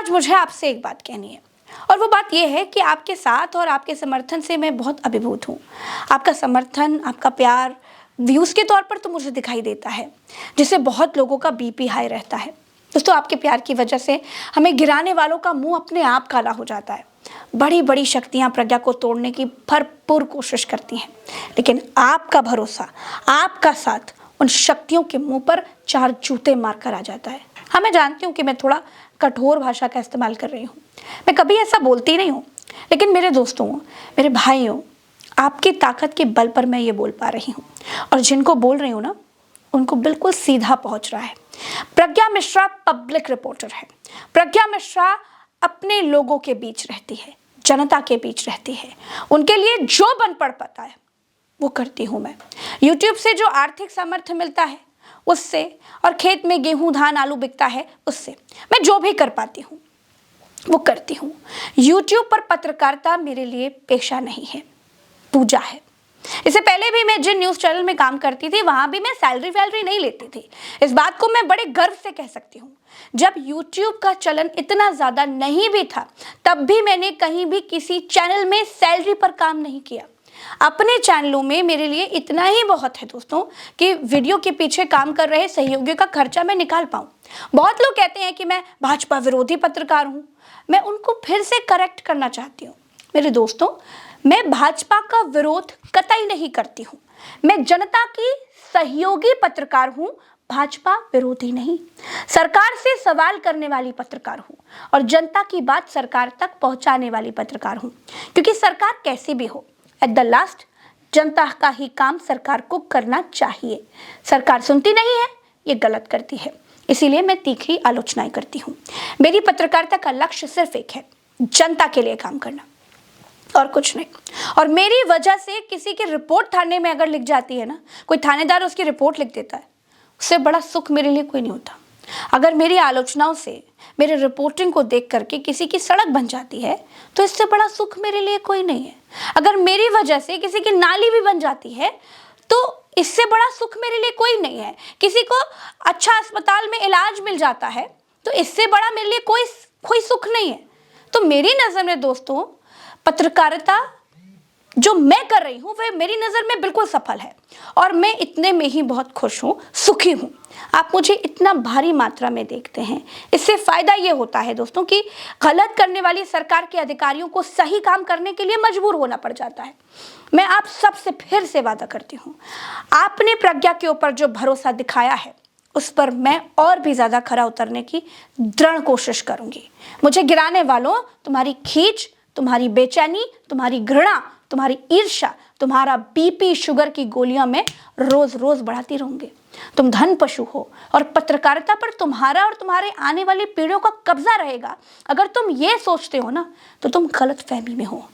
आज मुझे आपसे एक बात कहनी है और वो बात ये है कि आपके साथ और आपके समर्थन से मैं बहुत अभिभूत हूँ। आपका समर्थन, आपका प्यार व्यूज़ के तौर पर तो मुझे दिखाई देता है, जिससे बहुत लोगों का बीपी हाई रहता है। दोस्तों, आपके प्यार की वजह से हमें गिराने वालों का मुंह अपने आप काला हो जाता है। बड़ी बड़ी शक्तियाँ प्रज्ञा को तोड़ने की भरपूर कोशिश करती हैं, लेकिन आपका भरोसा, आपका साथ उन शक्तियों के मुंह पर 4 जूते मारकर आ जाता है। हाँ, मैं जानती हूँ कि मैं थोड़ा कठोर भाषा का इस्तेमाल कर रही हूँ, मैं कभी ऐसा बोलती नहीं हूँ, लेकिन मेरे दोस्तों, मेरे भाइयों, आपकी ताकत के बल पर मैं ये बोल पा रही हूँ और जिनको बोल रही हूँ ना, उनको बिल्कुल सीधा पहुँच रहा है। प्रज्ञा मिश्रा पब्लिक रिपोर्टर है। प्रज्ञा मिश्रा अपने लोगों के बीच रहती है, जनता के बीच रहती है। उनके लिए जो बन पड़ पाता है वो करती हूँ मैं। YouTube से जो आर्थिक सामर्थ्य मिलता है उससे, और खेत में गेहूं धान आलू बिकता है उससे, मैं जो भी कर पाती हूँ वो करती हूँ। YouTube पर पत्रकारिता मेरे लिए पेशा नहीं है, पूजा है। इससे पहले भी मैं जिन न्यूज़ चैनल में काम करती थी वहां भी मैं सैलरी नहीं लेती थी। इस बात को मैं बड़े गर्व से कह सकती हूँ। जब YouTube का चलन इतना ज़्यादा नहीं भी था तब भी मैंने कहीं भी किसी चैनल में सैलरी पर काम नहीं किया। अपने चैनलों में मेरे लिए इतना ही बहुत है दोस्तों कि वीडियो के पीछे काम कर रहे सहयोगियों का खर्चा मैं निकाल पाऊँ। बहुत लोग कहते हैं कि मैं भाजपा विरोधी पत्रकार हूँ। मैं उनको फिर से करेक्ट करना चाहती हूँ। मेरे दोस्तों, मैं भाजपा का विरोध कतई नहीं करती हूँ। मैं जनता की सहयोगी पत्रकार हूँ, भाजपा विरोधी नहीं। सरकार से सवाल करने वाली पत्रकार हूँ और जनता की बात सरकार तक पहुँचाने वाली पत्रकार हूँ, क्योंकि सरकार कैसी भी हो, एट द लास्ट जनता का ही काम सरकार को करना चाहिए। सरकार सुनती नहीं है, ये गलत करती है, इसीलिए मैं तीखी आलोचनाएं करती हूँ। मेरी पत्रकारिता का लक्ष्य सिर्फ एक है, जनता के लिए काम करना और कुछ नहीं। और मेरी वजह से किसी की रिपोर्ट थाने में अगर लिख जाती है ना, कोई थानेदार उसकी रिपोर्ट लिख देता है, उससे बड़ा सुख मेरे लिए कोई नहीं होता। अगर मेरी आलोचनाओं से, मेरे रिपोर्टिंग को देख करके किसी की सड़क बन जाती है तो इससे बड़ा सुख मेरे लिए कोई नहीं है। अगर मेरी वजह से किसी की नाली भी बन जाती है तो इससे बड़ा सुख मेरे लिए कोई नहीं है। किसी को अच्छा अस्पताल में इलाज मिल जाता है तो इससे बड़ा मेरे लिए कोई सुख नहीं है। तो मेरी नज़र में दोस्तों, पत्रकारिता जो मैं कर रही हूँ वह मेरी नज़र में बिल्कुल सफल है और मैं इतने में ही बहुत खुश हूँ, सुखी हूँ। आप मुझे इतना भारी मात्रा में देखते हैं, इससे फ़ायदा ये होता है दोस्तों कि गलत करने वाली सरकार के अधिकारियों को सही काम करने के लिए मजबूर होना पड़ जाता है। मैं आप सबसे फिर से वादा करती हूँ, आपने प्रज्ञा के ऊपर जो भरोसा दिखाया है उस पर मैं और भी ज़्यादा खरा उतरने की दृढ़ कोशिश करूँगी। मुझे गिराने वालों, तुम्हारी खींच, तुम्हारी बेचैनी, तुम्हारी घृणा, तुम्हारी ईर्ष्या, तुम्हारा बीपी शुगर की गोलियां मैं रोज रोज बढ़ाती रहूंगी। तुम धन पशु हो और पत्रकारिता पर तुम्हारा और तुम्हारे आने वाली पीढ़ियों का कब्जा रहेगा। अगर तुम ये सोचते हो ना तो तुम गलत फहमी में हो।